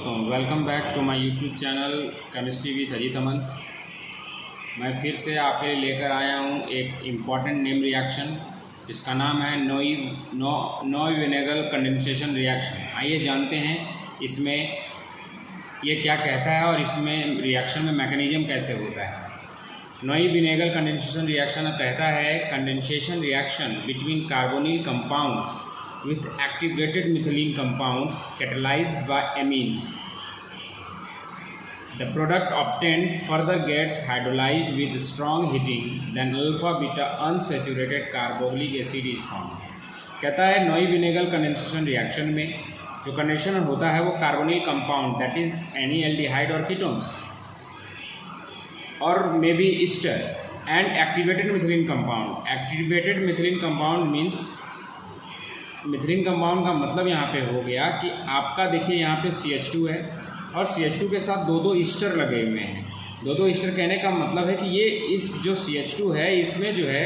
दोस्तों, welcome back to my YouTube channel chemistry with Ajit Aman. मैं फिर से आपके लिए लेकर आया हूँ एक इम्पॉर्टेंट नेम रिएक्शन जिसका नाम है नोई-विनेगल कंडेंसेशन रिएक्शन। आइए जानते हैं इसमें ये क्या कहता है और इसमें रिएक्शन में मैकेनिज्म कैसे होता है। नोई-विनेगल कंडेंसेशन रिएक्शन कहता है condensation reaction between carbonyl compounds with activated methylene compounds catalyzed by amines. The product obtained further gets hydrolyzed with strong heating, then alpha beta unsaturated carboxylic acid is formed. कहता है नोई-विनेगल condensation reaction में जो condensation होता है वो carbonyl compound that is any aldehyde और ketones और may be Easter and activated methylene compound. Activated methylene compound means methylene compound का मतलब यहाँ पे हो गया कि आपका देखिए यहाँ पे CH2 है और CH2 के साथ दो ईस्टर लगे हुए हैं। दो ईस्टर कहने का मतलब है कि ये इस जो CH2 है इसमें जो है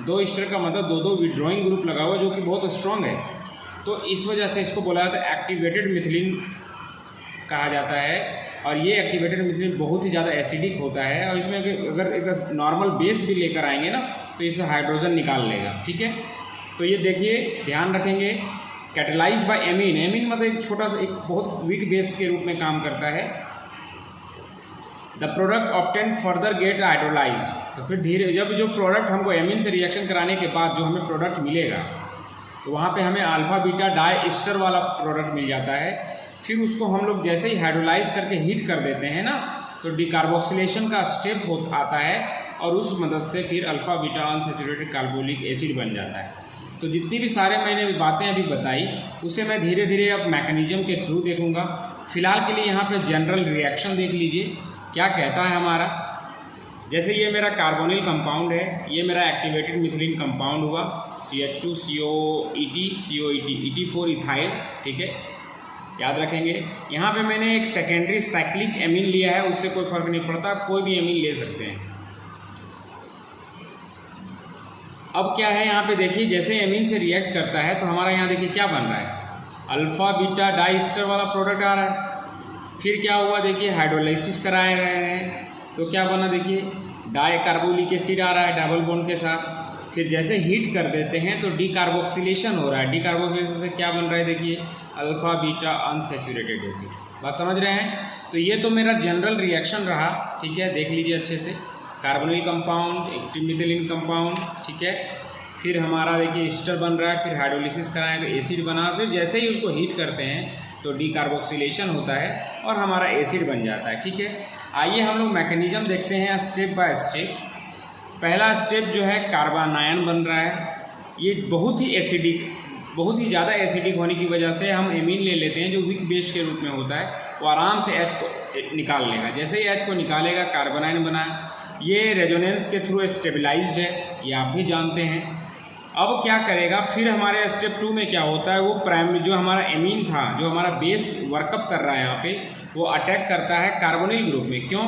दो ईस्टर का मतलब दो विड्रॉइंग ग्रुप लगा हुआ जो कि बहुत स्ट्रॉन्ग है। तो इस वजह से इसको बोला जाता है एक्टिवेटेड मिथिलीन कहा जाता है। और ये एक्टिवेटेड मिथिलीन बहुत ही ज़्यादा एसिडिक होता है और इसमें अगर एक नॉर्मल बेस भी लेकर आएंगे ना तो इससे हाइड्रोजन निकाल लेगा। ठीक है, तो ये देखिए ध्यान रखेंगे कैटेलाइज्ड बाय एमीन। एमीन मतलब एक छोटा सा एक बहुत वीक बेस के रूप में काम करता है। The product obtain further get hydrolysed. तो फिर धीरे जब जो प्रोडक्ट हमको एमीन से रिएक्शन कराने के बाद जो हमें प्रोडक्ट मिलेगा तो वहाँ पे हमें अल्फा बीटा डाई ईस्टर वाला प्रोडक्ट मिल जाता है। फिर उसको हम लोग जैसे ही हाइड्रोलाइज करके हीट कर देते हैं ना तो डिकार्बोक्सिलेशन का स्टेप आता है और उस मदद से फिर alpha beta unsaturated carbolic acid बन जाता है। तो जितनी भी सारे मैंने बातें अभी बताई उसे मैं धीरे धीरे अब मैकेनिज्म के थ्रू देखूंगा। फिलहाल के लिए यहाँ पे जनरल रिएक्शन देख लीजिए क्या कहता है हमारा। जैसे ये मेरा कार्बोनिल कंपाउंड है, ये मेरा एक्टिवेटेड मिथिलीन कंपाउंड हुआ CH2 COET ET4 इथाइल। ठीक है, याद रखेंगे। यहाँ पे मैंने एक सेकेंडरी साइक्लिक एमीन लिया है, उससे कोई फर्क नहीं पड़ता, कोई भी एमीन ले सकते हैं। अब क्या है यहाँ पे देखिए जैसे एमीन से रिएक्ट करता है तो हमारा यहाँ देखिए क्या बन रहा है अल्फा बीटा डाई ईस्टर वाला प्रोडक्ट आ रहा है। फिर क्या हुआ देखिए हाइड्रोलाइसिस कराए रहे हैं तो क्या बना देखिए डाई कार्बोलिक एसिड आ रहा है डबल बॉन्ड के साथ। फिर जैसे हीट कर देते हैं तो डिकार्बोक्सिलेशन हो रहा है। डिकार्बोक्सिलेशन से क्या बन रहा है देखिए अल्फा बीटा अनसैचुरेटेड एसिड। बात समझ रहे हैं। तो ये तो मेरा जनरल रिएक्शन रहा। ठीक है, देख लीजिए अच्छे से। Carbonyl compound active methylene compound. ठीक है, फिर हमारा देखिए ईस्टर बन रहा है, फिर हाइड्रोलिसिस कराएं तो एसिड बना, फिर जैसे ही उसको हीट करते हैं तो डिकार्बोक्सिलेशन होता है और हमारा एसिड बन जाता है। ठीक है, आइए हम लोग मैकेनिज्म देखते हैं स्टेप बाय स्टेप। पहला स्टेप जो है कार्बोनायन बन रहा है। ये बहुत ही एसिडिक, बहुत ही ज़्यादा एसिडिक होने की वजह से हम एमीन ले लेते हैं जो वीक बेस के रूप में होता है, वो आराम से H को निकाल लेगा। जैसे ही H को निकालेगा कार्बोनाइन बना। ये रेजोनेंस के थ्रू स्टेबलाइज्ड है, ये आप भी जानते हैं। अब क्या करेगा फिर हमारे स्टेप 2 में क्या होता है वो प्राइमरी जो हमारा एमीन था जो हमारा बेस वर्कअप कर रहा है यहाँ पे वो अटैक करता है कार्बोनिल ग्रुप में। क्यों?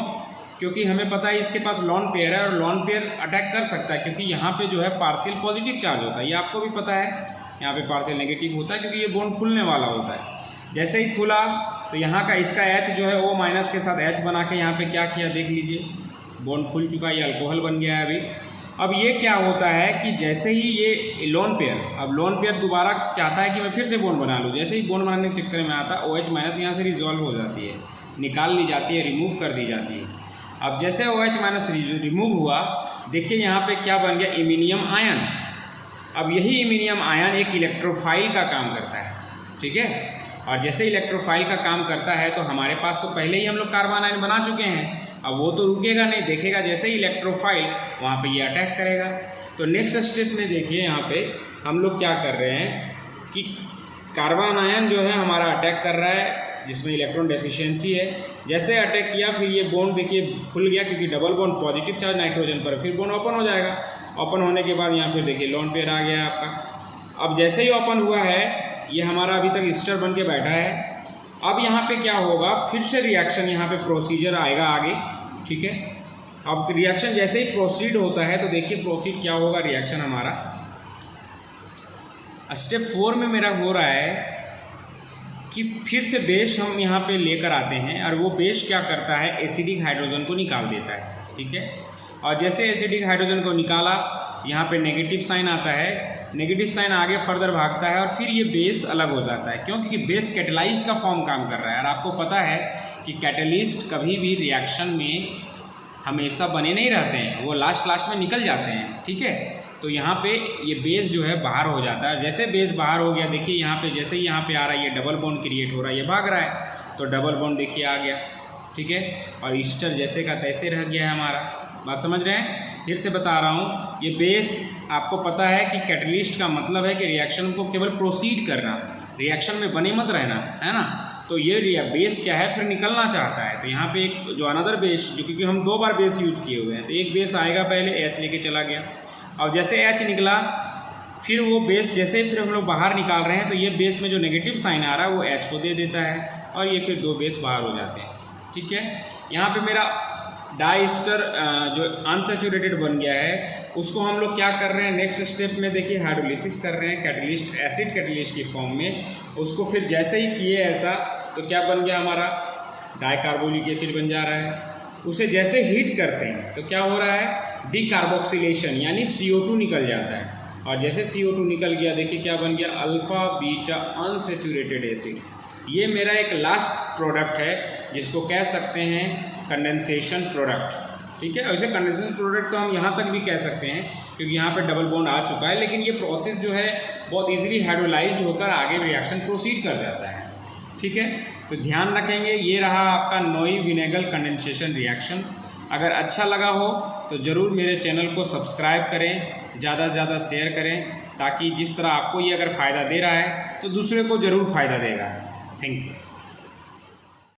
क्योंकि हमें पता है इसके पास लॉन पेयर है और लॉन पेयर अटैक कर सकता है क्योंकि यहाँ पे जो है पार्शियल पॉजिटिव चार्ज होता है, ये आपको भी पता है। यहाँ पे पार्शियल नेगेटिव होता है क्योंकि ये बॉन्ड खुलने वाला होता है। जैसे ही खुला तो यहाँ का इसका H जो है O- के साथ H बना के यहाँ पे क्या किया देख लीजिए, बॉन्ड खुल चुका है, ये अल्कोहल बन गया है अभी। अब ये क्या होता है कि जैसे ही ये लोन पेयर, अब लोन पेयर दोबारा चाहता है कि मैं फिर से बॉन्ड बना लूँ। जैसे ही बॉन्ड बनाने के चक्कर में आता है OH- यहाँ से रिजॉल्व हो जाती है, निकाल ली जाती है, रिमूव कर दी जाती है। अब जैसे OH- रिमूव हुआ देखिए यहाँ पे क्या बन गया इमीनियम आयन। अब यही इमीनियम आयन एक इलेक्ट्रोफाइल का काम करता है। ठीक है, और जैसे इलेक्ट्रोफाइल का काम करता है तो हमारे पास तो पहले ही हम लोग कार्बन आयन बना चुके हैं। अब वो तो रुकेगा नहीं, देखेगा जैसे ही इलेक्ट्रोफाइल वहाँ पे ये अटैक करेगा। तो नेक्स्ट स्टेप में देखिए यहाँ पे हम लोग क्या कर रहे हैं कि कार्बन आयन जो है हमारा अटैक कर रहा है जिसमें इलेक्ट्रॉन डेफिशिएंसी है। जैसे अटैक किया फिर ये बॉन्ड देखिए खुल गया क्योंकि double bond positive charge nitrogen पर, फिर बॉन्ड ओपन हो जाएगा। ओपन होने के बाद यहाँ फिर देखिए लॉन पेयर आ गया है आपका। अब जैसे ही ओपन हुआ है ये हमारा अभी तक ईस्टर बन के बैठा है। अब यहाँ पे क्या होगा फिर से रिएक्शन यहाँ पे प्रोसीजर आएगा आगे। ठीक है, अब रिएक्शन जैसे ही प्रोसीड होता है तो देखिए प्रोसीड क्या होगा रिएक्शन हमारा। स्टेप 4 में मेरा हो रहा है कि फिर से बेस हम यहाँ पे लेकर आते हैं और वो बेस क्या करता है, एसिडिक हाइड्रोजन को निकाल देता है, ठीक है। और जैसे एसिडिक हाइड्रोजन को निकाला, यहाँ पे नेगेटिव साइन आता है, नेगेटिव साइन आगे फर्दर भागता है और फिर ये बेस अलग हो जाता है। क्यों? क्योंकि बेस कैटेलाइज्ड का फॉर्म काम कर रहा है। और आपको पता है कि कैटेलिस्ट कभी भी रिएक्शन में हमेशा बने नहीं रहते हैं, वो लास्ट में निकल जाते हैं, ठीक है। तो यहाँ पे ये बेस जो है बाहर हो जाता है। जैसे बेस बाहर हो गया, देखिए यहाँ पे जैसे ही यहाँ पे आ रहा है ये डबल बॉन्ड क्रिएट हो रहा है, ये भाग रहा है, तो डबल बॉन्ड देखिए आ गया, ठीक है। और ईस्टर जैसे का तैसे रह गया है हमारा। बात समझ रहे हैं? फिर से बता रहा हूँ, ये बेस आपको पता है कि कैटलिस्ट का मतलब है कि रिएक्शन को केवल प्रोसीड करना, रिएक्शन में बने मत रहना, है ना। तो ये बेस क्या है, फिर निकलना चाहता है। तो यहाँ पे एक जो अनदर बेस, जो क्योंकि हम 2 बार बेस यूज किए हुए हैं, तो एक बेस आएगा पहले, H लेके चला गया, और जैसे H निकला फिर वो बेस जैसे फिर हम लोग बाहर निकाल रहे हैं, तो ये बेस में जो नेगेटिव साइन आ रहा है वो H को दे देता है और ये फिर 2 बेस बाहर हो जाते हैं, ठीक है। यहाँ पे मेरा डाइस्टर जो अनसैचुरेटेड बन गया है, उसको हम लोग क्या कर रहे हैं, नेक्स्ट स्टेप में देखिए हाइड्रोलिसिस कर रहे हैं कैटलिस्ट, एसिड कैटलिस्ट की फॉर्म में। उसको फिर जैसे ही किए ऐसा, तो क्या बन गया हमारा, डाइकार्बोलिक एसिड बन जा रहा है। उसे जैसे हीट करते हैं तो क्या हो रहा है, डिकार्बोक्सिलेशन, यानी CO2 निकल जाता है। और जैसे CO2 निकल गया, देखिए क्या बन गया, अल्फा बीटा अनसैचुरेटेड एसिड। ये मेरा एक लास्ट प्रोडक्ट है जिसको कह सकते हैं कंडेंसेशन प्रोडक्ट, ठीक है। वैसे कंडेंसेशन प्रोडक्ट तो हम यहाँ तक भी कह सकते हैं क्योंकि यहाँ पे डबल बॉन्ड आ चुका है, लेकिन ये प्रोसेस जो है बहुत इजीली हाइड्रोलाइज होकर आगे रिएक्शन प्रोसीड कर जाता है, ठीक है। तो ध्यान रखेंगे, ये रहा आपका नोई-विनेगल कंडेंसेशन रिएक्शन। अगर अच्छा लगा हो तो ज़रूर मेरे चैनल को सब्सक्राइब करें, ज़्यादा से ज़्यादा शेयर करें, ताकि जिस तरह आपको ये अगर फ़ायदा दे रहा है तो दूसरे को ज़रूर फ़ायदा देगा। Thank you.